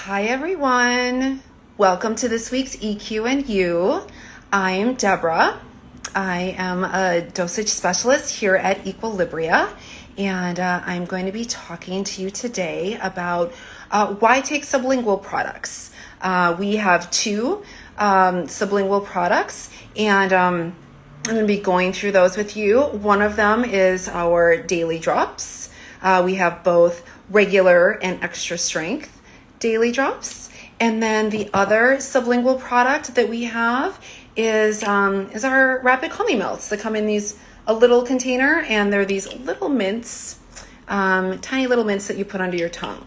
Hi everyone, welcome to this week's EQ and U. I am Debra. I am a dosage specialist here at Equilibria, and I'm going to be talking to you today about why take sublingual products. We have two sublingual products, and I'm going to be going through those with you. One of them is our daily drops. We have both regular and extra strength daily drops, and then the other sublingual product that we have is our rapid calming melts that come in a little container, and they're these little mints, tiny little mints that you put under your tongue.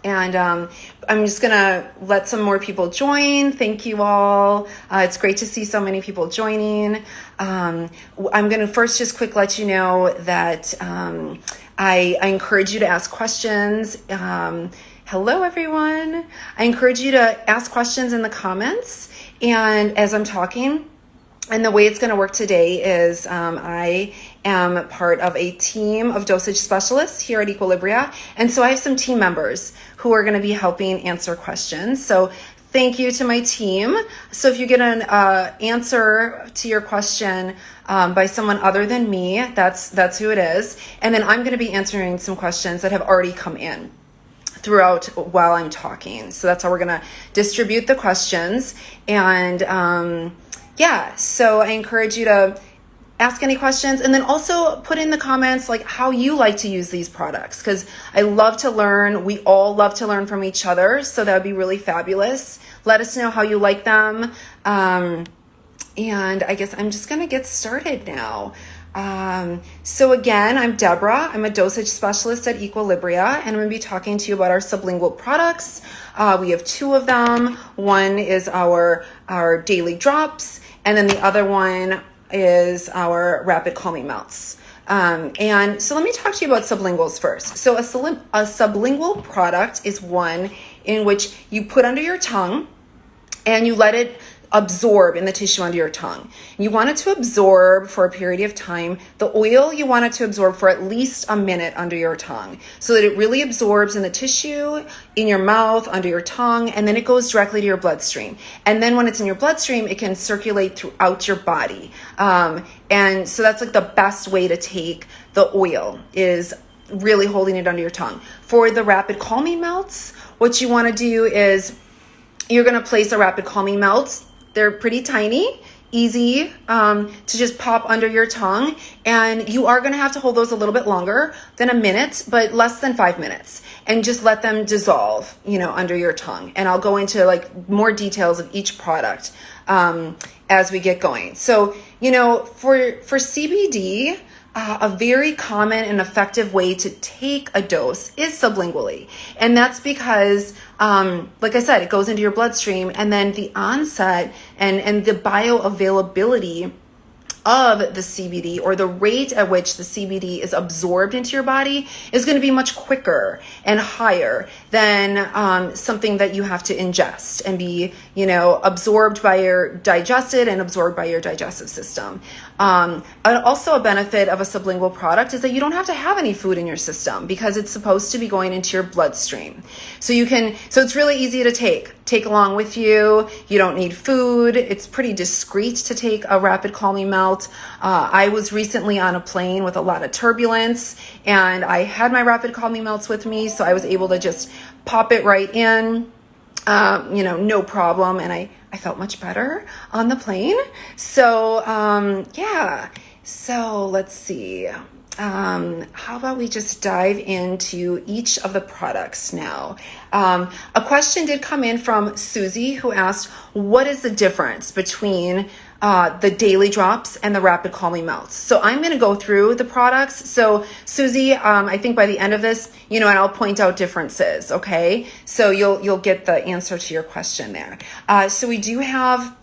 And I'm just gonna let some more people join. Thank you all. It's great to see so many people joining. I'm gonna first just quick let you know that I encourage you to ask questions. Hello, everyone. I encourage you to ask questions in the comments. And as I'm talking, and the way it's going to work today is I am part of a team of dosage specialists here at Equilibria. And so I have some team members who are going to be helping answer questions. So thank you to my team. So if you get an answer to your question by someone other than me, that's who it is. And then I'm going to be answering some questions that have already come in throughout while I'm talking. So that's how we're going to distribute the questions. And so I encourage you to ask any questions, and then also put in the comments like how you like to use these products, because I love to learn. We all love to learn from each other, so that would be really fabulous. Let us know how you like them. And I guess I'm just going to get started now. So again, I'm Debra. I'm a dosage specialist at Equilibria, and I'm going to be talking to you about our sublingual products. We have two of them. One is our daily drops, and then the other one is our rapid calming melts. And so let me talk to you about sublinguals first. So a sublingual product is one in which you put under your tongue and you let it absorb in the tissue under your tongue. You want it to absorb for a period of time. The oil, you want it to absorb for at least a minute under your tongue so that it really absorbs in the tissue, in your mouth, under your tongue, and then it goes directly to your bloodstream. And then when it's in your bloodstream, it can circulate throughout your body. And so that's like the best way to take the oil, is really holding it under your tongue. For the rapid calming melts, what you want to do is you're going to place a rapid calming melt. They're pretty tiny, easy to just pop under your tongue. And you are going to have to hold those a little bit longer than a minute, but less than 5 minutes. And just let them dissolve, under your tongue. And I'll go into more details of each product as we get going. So, for CBD, a very common and effective way to take a dose is sublingually. And that's because, like I said, it goes into your bloodstream, and then the onset and the bioavailability of the CBD, or the rate at which the CBD is absorbed into your body, is going to be much quicker and higher than something that you have to ingest and be, absorbed by digested and absorbed by your digestive system. And also a benefit of a sublingual product is that you don't have to have any food in your system, because it's supposed to be going into your bloodstream. So it's really easy to take along with you. You don't need food. It's pretty discreet to take a rapid calming melt. I was recently on a plane with a lot of turbulence, and I had my rapid calming melts with me, so I was able to just pop it right in, no problem. And I felt much better on the plane. So, So let's see. How about we just dive into each of the products now? A question did come in from Susie, who asked, what is the difference between the daily drops and the rapid calming melts? So I'm going to go through the products. So Susie, I think by the end of this, and I'll point out differences. Okay. So you'll get the answer to your question there. So we do have,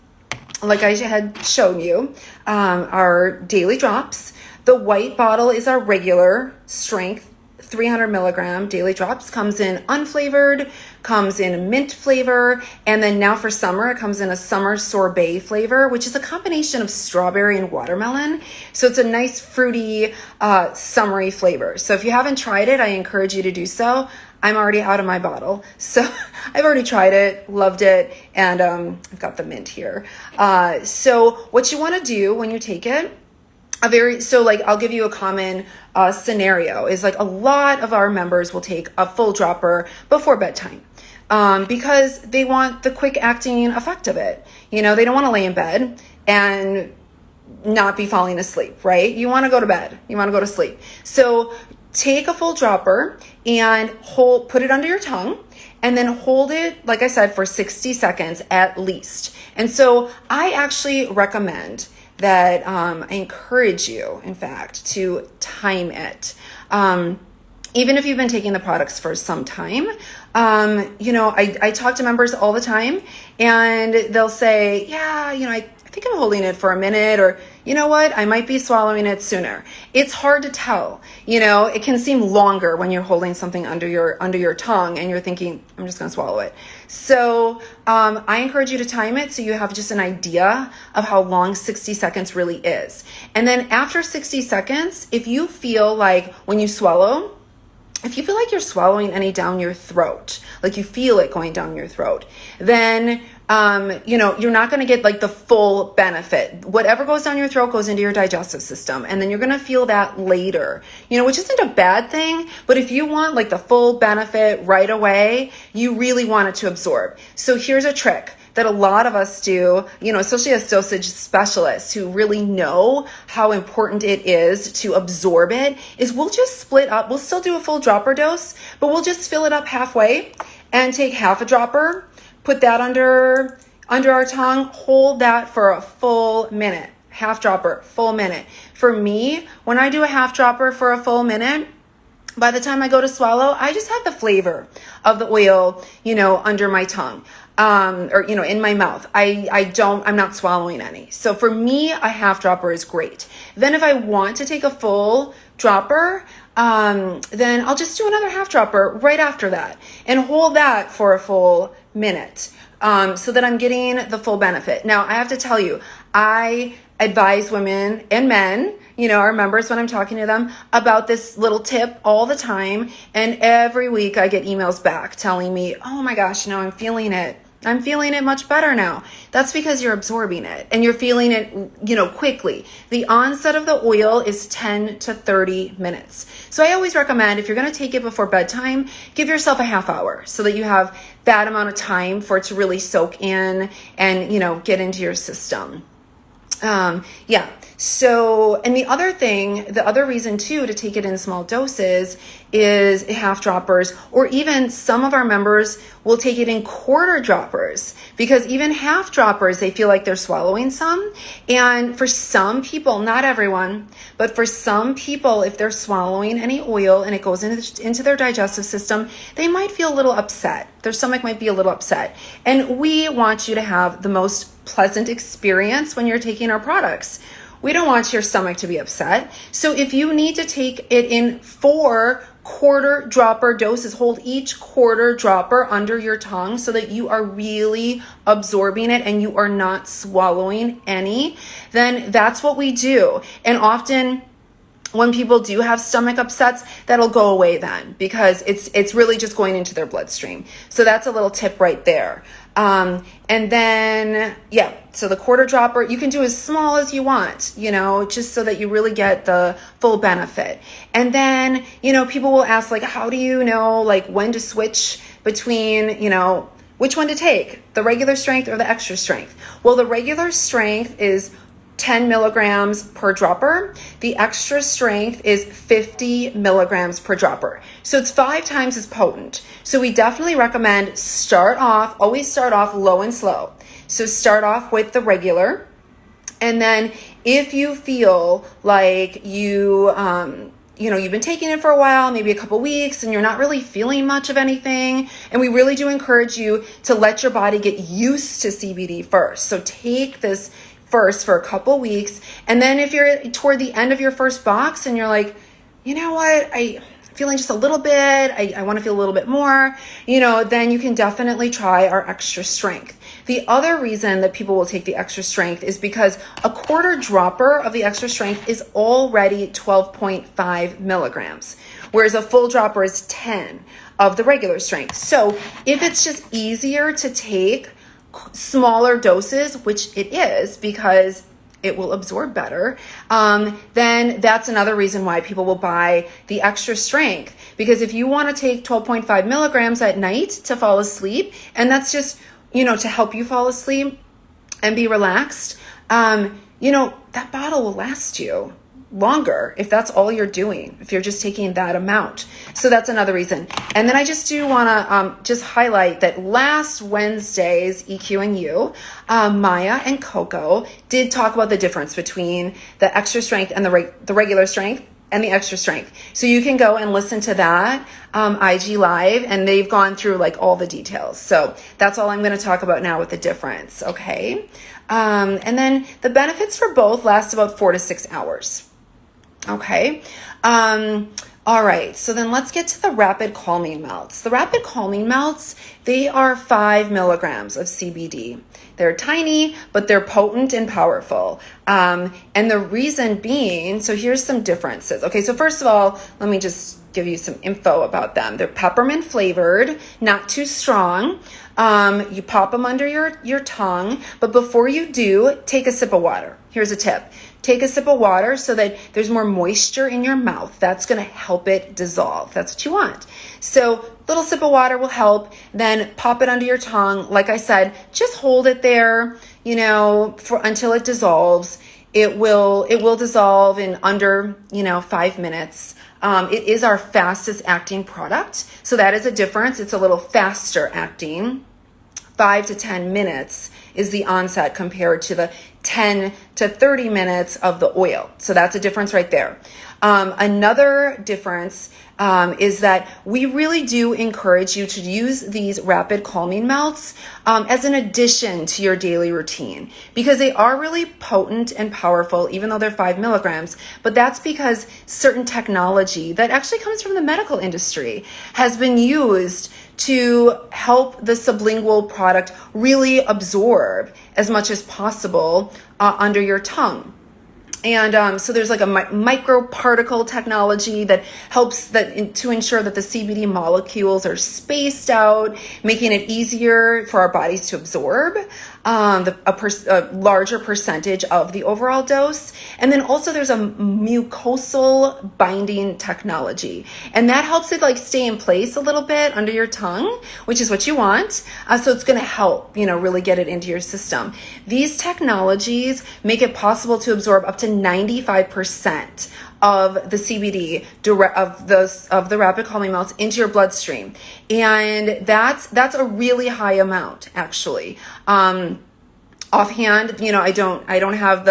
like I had shown you, our daily drops. The white bottle is our regular strength 300 milligram daily drops. Comes in unflavored, comes in mint flavor, and then now for summer, it comes in a summer sorbet flavor, which is a combination of strawberry and watermelon. So it's a nice fruity, summery flavor. So if you haven't tried it, I encourage you to do so. I'm already out of my bottle. So I've already tried it, loved it, and I've got the mint here. So what you want to do when you take it, I'll give you a common scenario is like a lot of our members will take a full dropper before bedtime. Because they want the quick acting effect of it. They don't want to lay in bed and not be falling asleep, right? You want to go to bed. You want to go to sleep. So take a full dropper and put it under your tongue and then hold it, like I said, for 60 seconds at least. And so I actually recommend that, I encourage you, in fact, to time it. Even if you've been taking the products for some time, I talk to members all the time and they'll say, yeah, I think I'm holding it for a minute, or you know what, I might be swallowing it sooner. It's hard to tell. It can seem longer when you're holding something under your tongue and you're thinking, I'm just going to swallow it. So I encourage you to time it so you have just an idea of how long 60 seconds really is. And then after 60 seconds, if you feel like when you swallow, if you feel like you're swallowing any down your throat, like you feel it going down your throat, then, you're not going to get like the full benefit. Whatever goes down your throat goes into your digestive system. And then you're going to feel that later, which isn't a bad thing. But if you want like the full benefit right away, you really want it to absorb. So here's a trick that a lot of us do, especially as dosage specialists who really know how important it is to absorb it, is we'll just split up. We'll still do a full dropper dose, but we'll just fill it up halfway and take half a dropper, put that under our tongue, hold that for a full minute. Half dropper, full minute. For me, when I do a half dropper for a full minute, by the time I go to swallow, I just have the flavor of the oil, under my tongue. In my mouth. I'm not swallowing any. So for me, a half dropper is great. Then if I want to take a full dropper, then I'll just do another half dropper right after that and hold that for a full minute, so that I'm getting the full benefit. Now I have to tell you, I advise women and men, our members when I'm talking to them about this little tip all the time. And every week I get emails back telling me, oh my gosh, I'm feeling it. I'm feeling it much better now. That's because you're absorbing it and you're feeling it, quickly. The onset of the oil is 10 to 30 minutes. So I always recommend if you're going to take it before bedtime, give yourself a half hour so that you have that amount of time for it to really soak in and, get into your system. So, and the other reason too, to take it in small doses is half droppers, or even some of our members will take it in quarter droppers, because even half droppers, they feel like they're swallowing some. And for some people, not everyone, but for some people, if they're swallowing any oil and it goes into their digestive system, they might feel a little upset. Their stomach might be a little upset. And we want you to have the most pleasant experience when you're taking our products. We don't want your stomach to be upset. So if you need to take it in 4 quarter dropper doses, hold each quarter dropper under your tongue so that you are really absorbing it and you are not swallowing any, then that's what we do. And often when people do have stomach upsets, that'll go away then, because it's really just going into their bloodstream. So that's a little tip right there. And then, so the quarter dropper, you can do as small as you want, just so that you really get the full benefit. And then, people will ask, like, how do you know, like, when to switch between, which one to take, the regular strength or the extra strength? Well, the regular strength is 10 milligrams per dropper. The extra strength is 50 milligrams per dropper. So it's 5 times as potent. So we definitely recommend always start off low and slow. So start off with the regular. And then if you feel like you've been taking it for a while, maybe a couple weeks, and you're not really feeling much of anything, and we really do encourage you to let your body get used to CBD first. So take this first for a couple weeks. And then if you're toward the end of your first box and you're like, you know what, I'm feeling just a little bit, I want to feel a little bit more, then you can definitely try our extra strength. The other reason that people will take the extra strength is because a quarter dropper of the extra strength is already 12.5 milligrams, whereas a full dropper is 10. of the regular strength. So if it's just easier to take smaller doses, which it is because it will absorb better, then that's another reason why people will buy the extra strength. Because if you want to take 12.5 milligrams at night to fall asleep, and that's just, to help you fall asleep and be relaxed, that bottle will last you longer if that's all you're doing, if you're just taking that amount. So that's another reason. And then I just do want to just highlight that last Wednesday's EQ and U, Maya and Coco did talk about the difference between the extra strength and the regular strength and the extra strength. So you can go and listen to that IG Live, and they've gone through like all the details. So that's all I'm going to talk about now with the difference. Okay. And then the benefits for both last about 4 to 6 hours. Okay. All right. So then let's get to the rapid calming melts. The rapid calming melts, they are 5 milligrams of CBD. They're tiny, but they're potent and powerful. And the reason being, so here's some differences. Okay. So first of all, let me just give you some info about them. They're peppermint flavored, not too strong. You pop them under your tongue, but before you do, take a sip of water. Here's a tip. Take a sip of water so that there's more moisture in your mouth. That's going to help it dissolve. That's what you want. So little sip of water will help. Then pop it under your tongue. Like I said, just hold it there, until it dissolves. It will dissolve in under, 5 minutes. It is our fastest acting product. So that is a difference. It's a little faster acting. 5 to 10 minutes is the onset compared to the 10 to 30 minutes of the oil. So that's a difference right there. Another difference is that we really do encourage you to use these rapid calming melts as an addition to your daily routine, because they are really potent and powerful, even though they're 5 milligrams. But that's because certain technology that actually comes from the medical industry has been used to help the sublingual product really absorb as much as possible under your tongue. And so there's like a microparticle technology that helps to ensure that the CBD molecules are spaced out, making it easier for our bodies to absorb a larger percentage of the overall dose. And then also there's a mucosal binding technology, and that helps it like stay in place a little bit under your tongue, which is what you want. So it's going to help, really get it into your system. These technologies make it possible to absorb up to 95% of the CBD of the rapid calming melts into your bloodstream, and that's a really high amount actually. Offhand, I don't have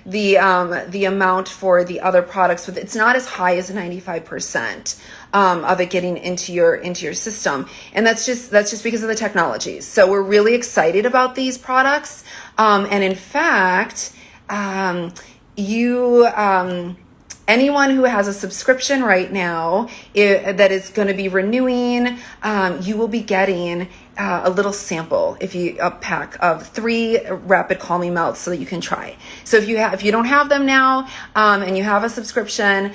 the amount for the other products, but it's not as high as 95% of it getting into your system, and that's just because of the technologies. So we're really excited about these products, and in fact, anyone who has a subscription right now that is going to be renewing, you will be getting a little sample, a pack of 3 rapid calming melts so that you can try. So if you don't have them now, and you have a subscription,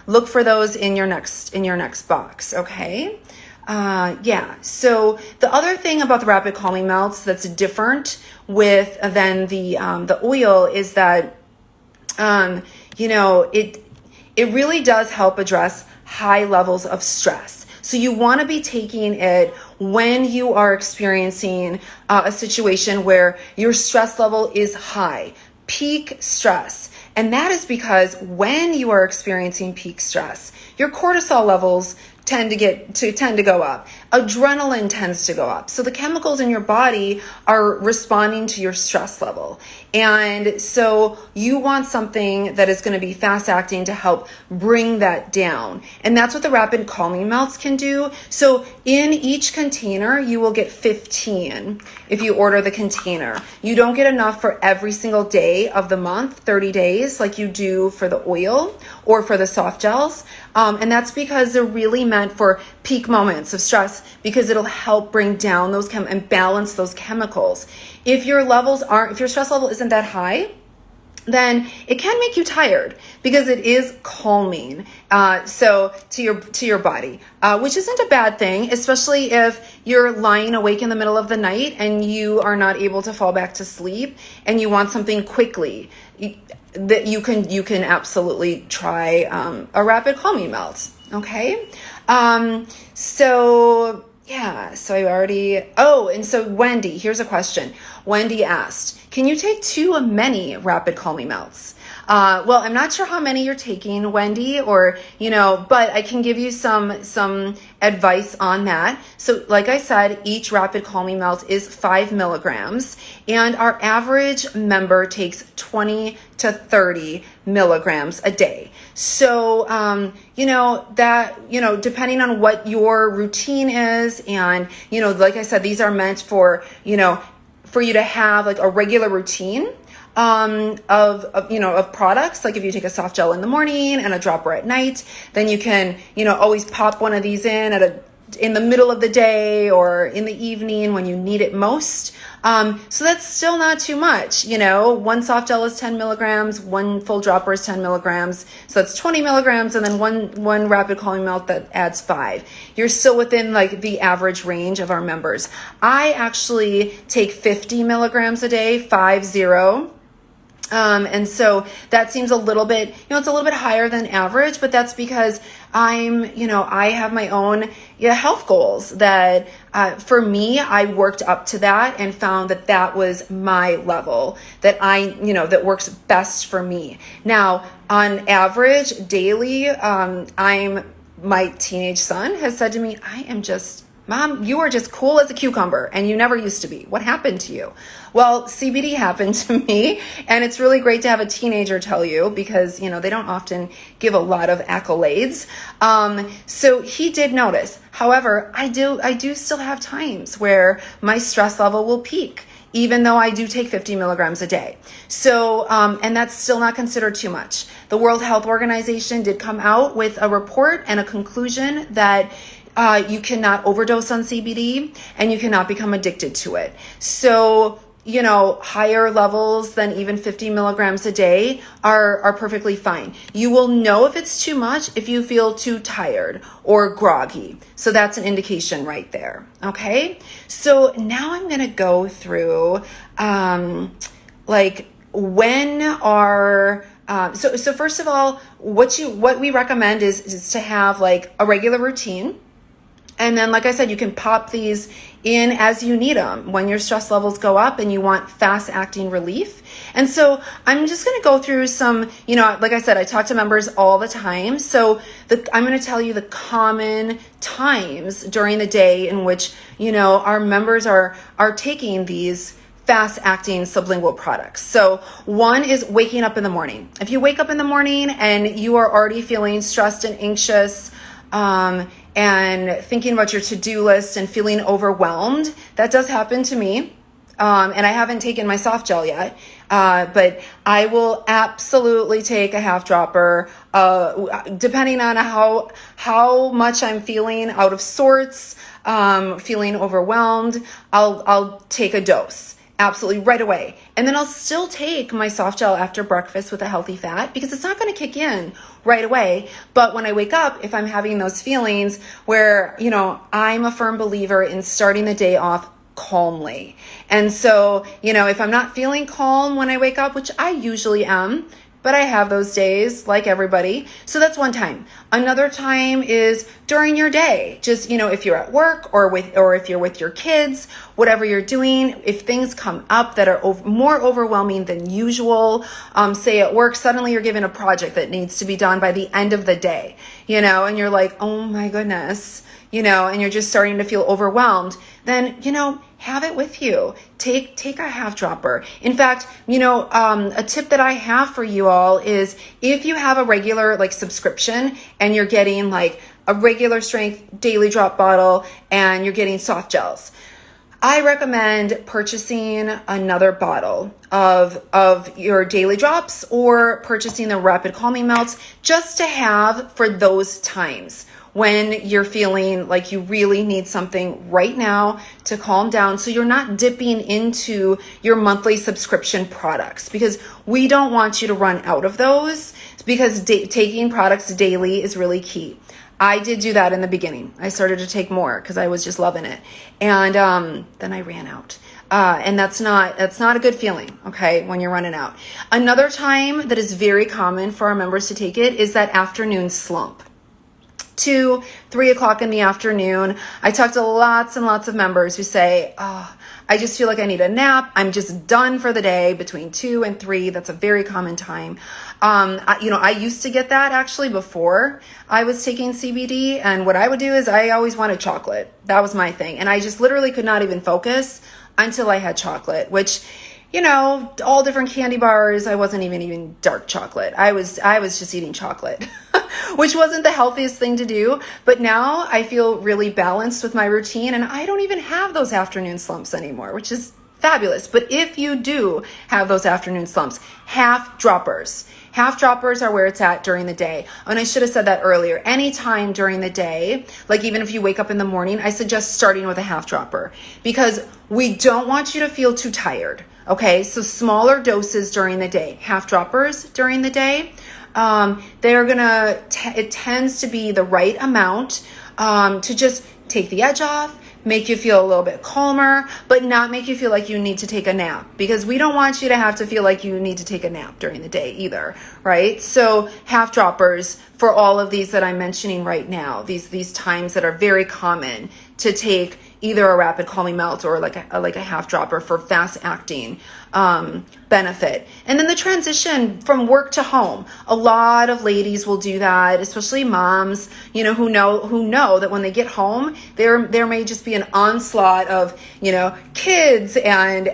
look for those in your next box. Okay. So the other thing about the rapid calming melts that's different than the oil is that, it really does help address high levels of stress. So you want to be taking it when you are experiencing a situation where your stress level is high, peak stress. And that is because when you are experiencing peak stress, your cortisol levels tend to go up. Adrenaline tends to go up. So the chemicals in your body are responding to your stress level. And so you want something that is going to be fast acting to help bring that down. And that's what the rapid calming melts can do. So in each container, you will get 15 if you order the container. You don't get enough for every single day of the month, 30 days, like you do for the oil or for the soft gels. And that's because they're really meant for peak moments of stress, because it'll help bring down those and balance those chemicals. If your stress level isn't that high, then it can make you tired because it is calming. So to your body, which isn't a bad thing, especially if you're lying awake in the middle of the night and you are not able to fall back to sleep and you want something quickly. That you can absolutely try a rapid calming melt. Okay, so I already. Oh, and so Wendy, here's a question. Wendy asked, can you take too many rapid calming melts? Well, I'm not sure how many you're taking, Wendy, or, but I can give you some advice on that. So like I said, each rapid calming melt is 5 milligrams, and our average member takes 20 to 30 milligrams a day. So, depending on what your routine is, and, like I said, these are meant for you to have like a regular routine of products. Like if you take a soft gel in the morning and a dropper at night, then you can, always pop one of these in the middle of the day or in the evening when you need it most. So that's still not too much. One soft gel is 10 milligrams, one full dropper is 10 milligrams. So that's 20 milligrams. And then one rapid calming melt that adds 5. You're still within like the average range of our members. I actually take 50 milligrams a day, 50. And so that seems a little bit, it's a little bit higher than average, but that's because I have my own health goals that, for me, I worked up to that and found that was my level that that works best for me. Now, on average, daily, my teenage son has said to me, Mom, you are just cool as a cucumber and you never used to be. What happened to you? Well, CBD happened to me, and it's really great to have a teenager tell you because, they don't often give a lot of accolades. So he did notice. However, I do still have times where my stress level will peak, even though I do take 50 milligrams a day. So, and that's still not considered too much. The World Health Organization did come out with a report and a conclusion that you cannot overdose on CBD and you cannot become addicted to it. So, higher levels than even 50 milligrams a day are perfectly fine. You will know if it's too much if you feel too tired or groggy. So that's an indication right there. Okay. So now I'm going to go through, when are, so first of all, what we recommend is to have like a regular routine. And then, like I said, you can pop these in as you need them when your stress levels go up and you want fast acting relief. And so I'm just going to go through some, like I said, I talk to members all the time. So I'm going to tell you the common times during the day in which, our members are taking these fast acting sublingual products. So one is waking up in the morning. If you wake up in the morning and you are already feeling stressed and anxious, and thinking about your to-do list and feeling overwhelmed, that does happen to me. And I haven't taken my soft gel yet, but I will absolutely take a half dropper, depending on how much I'm feeling out of sorts, feeling overwhelmed. I'll take a dose. Absolutely right away. And then I'll still take my soft gel after breakfast with a healthy fat because it's not going to kick in right away. But when I wake up, if I'm having those feelings where, I'm a firm believer in starting the day off calmly. And so, if I'm not feeling calm when I wake up, which I usually am, but I have those days like everybody. So that's one time. Another time is during your day. Just, if you're at work or if you're with your kids, whatever you're doing, if things come up that are more overwhelming than usual, say at work, suddenly you're given a project that needs to be done by the end of the day, and you're like, oh my goodness, and you're just starting to feel overwhelmed, then, have it with you. Take a half dropper. In fact, a tip that I have for you all is if you have a regular subscription and you're getting a regular strength daily drop bottle and you're getting soft gels, I recommend purchasing another bottle of your daily drops or purchasing the rapid calming melts just to have for those times when you're feeling like you really need something right now to calm down, so you're not dipping into your monthly subscription products, because we don't want you to run out of those, because taking products daily is really key. I did do that in the beginning. I started to take more because I was just loving it. And then I ran out. And that's not a good feeling, okay, when you're running out. Another time that is very common for our members to take it is that afternoon slump. 2, 3 o'clock in the afternoon. I talk to lots and lots of members who say, I just feel like I need a nap. I'm just done for the day between 2 and 3. That's a very common time. I used to get that actually before I was taking CBD. And what I would do is I always wanted chocolate. That was my thing. And I just literally could not even focus until I had chocolate, which, all different candy bars. I wasn't even eating dark chocolate. I was just eating chocolate, which wasn't the healthiest thing to do. But now I feel really balanced with my routine, and I don't even have those afternoon slumps anymore, which is fabulous. But if you do have those afternoon slumps, half droppers. Half droppers are where it's at during the day. And I should have said that earlier. Anytime during the day, like even if you wake up in the morning, I suggest starting with a half dropper, because we don't want you to feel too tired. Okay, so smaller doses during the day, half droppers during the day. It tends to be the right amount to just take the edge off, make you feel a little bit calmer, but not make you feel like you need to take a nap, because we don't want you to have to feel like you need to take a nap during the day either, right? So half droppers for all of these that I'm mentioning right now, these times that are very common to take either a rapid calming melt or like a half dropper for fast acting benefit. And then the transition from work to home. A lot of ladies will do that, especially moms, who know that when they get home, there may just be an onslaught of, kids and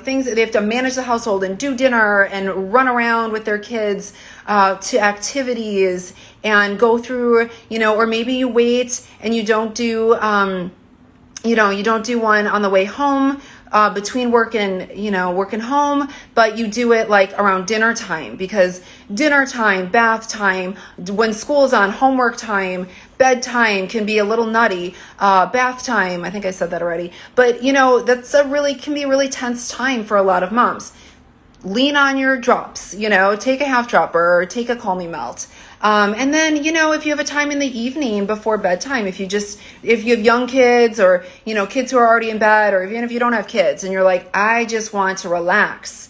things that they have to manage the household and do dinner and run around with their kids to activities and go through, or maybe you wait and you don't do you don't do one on the way home between work and home, but you do it like around dinner time, because dinner time, bath time, when school's on, homework time, bedtime can be a little nutty. Bath time, I think I said that already, but that's can be a really tense time for a lot of moms. Lean on your drops, take a half dropper or take a calming melt. And then, if you have a time in the evening before bedtime, if you have young kids or, kids who are already in bed, or even if you don't have kids and you're like, I just want to relax,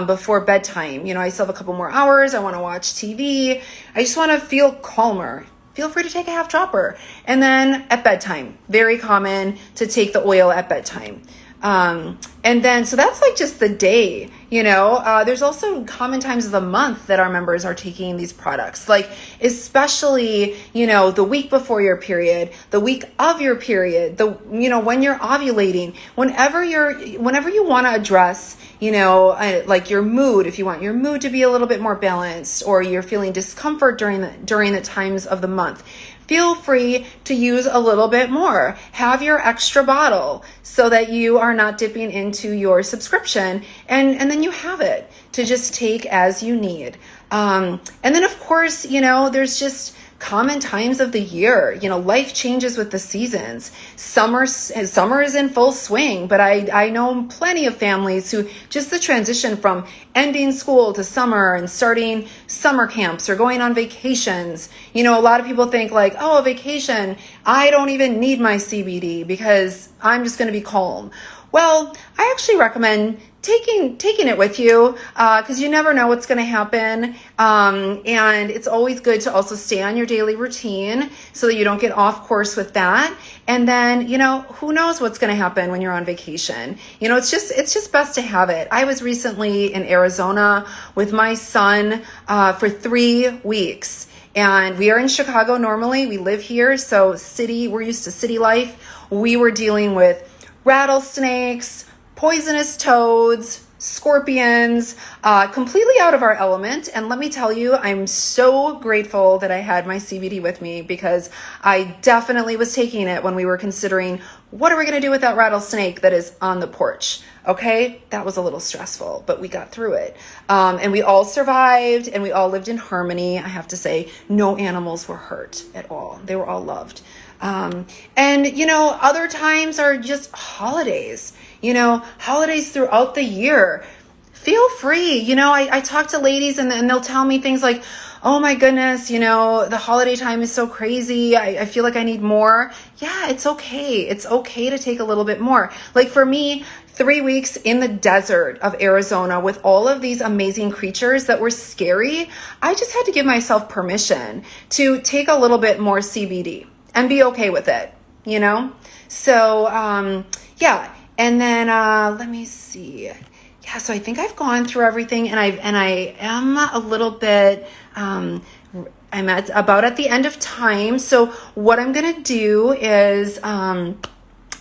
before bedtime, I still have a couple more hours. I want to watch TV. I just want to feel calmer. Feel free to take a half dropper. And then at bedtime, very common to take the oil at bedtime. And then, so that's like just the day, there's also common times of the month that our members are taking these products, like especially, the week before your period, the week of your period, when you're ovulating, whenever you want to address, like your mood, if you want your mood to be a little bit more balanced, or you're feeling discomfort during the times of the month, feel free to use a little bit more. Have your extra bottle so that you are not dipping into your subscription, and then you have it to just take as you need. And then of course, there's just common times of the year. Life changes with the seasons. Summer is in full swing, but I know plenty of families who just the transition from ending school to summer and starting summer camps or going on vacations. A lot of people think like, oh, a vacation, I don't even need my CBD because I'm just going to be calm. Well, I actually recommend taking it with you, because you never know what's going to happen. And it's always good to also stay on your daily routine so that you don't get off course with that. And then, who knows what's going to happen when you're on vacation. It's just best to have it. I was recently in Arizona with my son, for 3 weeks. And we are in Chicago normally. We live here. So we're used to city life. We were dealing with rattlesnakes, poisonous toads, scorpions, completely out of our element. And let me tell you, I'm so grateful that I had my CBD with me, because I definitely was taking it when we were considering what are we going to do with that rattlesnake that is on the porch. Okay, that was a little stressful, but we got through it. And we all survived, and we all lived in harmony. I have to say, no animals were hurt at all. They were all loved. And you know, other times are just holidays, you know, holidays throughout the year. Feel free. You know, I talk to ladies and they'll tell me things like, oh my goodness, you know, the holiday time is so crazy. I feel like I need more. Yeah, it's okay. It's okay to take a little bit more. Like for me, 3 weeks in the desert of Arizona with all of these amazing creatures that were scary, I just had to give myself permission to take a little bit more CBD and be okay with it, you know? So, yeah. And then, let me see. Yeah, so I think I've gone through everything, and I am a little bit, I'm at the end of time. So what I'm going to do is,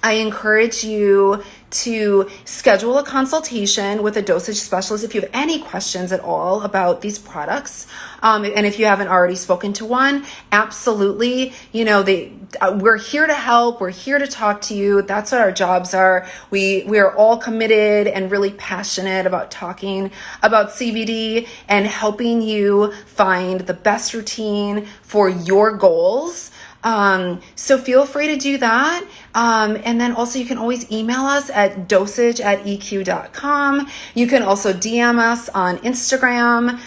I encourage you to schedule a consultation with a dosage specialist if you have any questions at all about these products. And if you haven't already spoken to one, absolutely, you know, we're here to help. We're here to talk to you. That's what our jobs are. We are all committed and really passionate about talking about CBD and helping you find the best routine for your goals. So feel free to do that. And then also you can always email us at dosage@eq.com. You can also DM us on Instagram.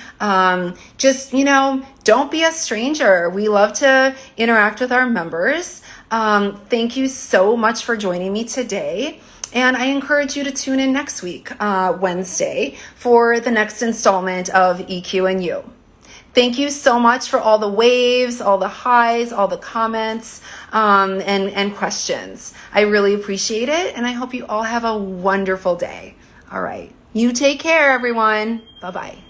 Just, you know, don't be a stranger. We love to interact with our members. Thank you so much for joining me today. And I encourage you to tune in next week, Wednesday, for the next installment of EQ and You. Thank you so much for all the waves, all the highs, all the comments, and questions. I really appreciate it, and I hope you all have a wonderful day. All right. You take care, everyone. Bye-bye.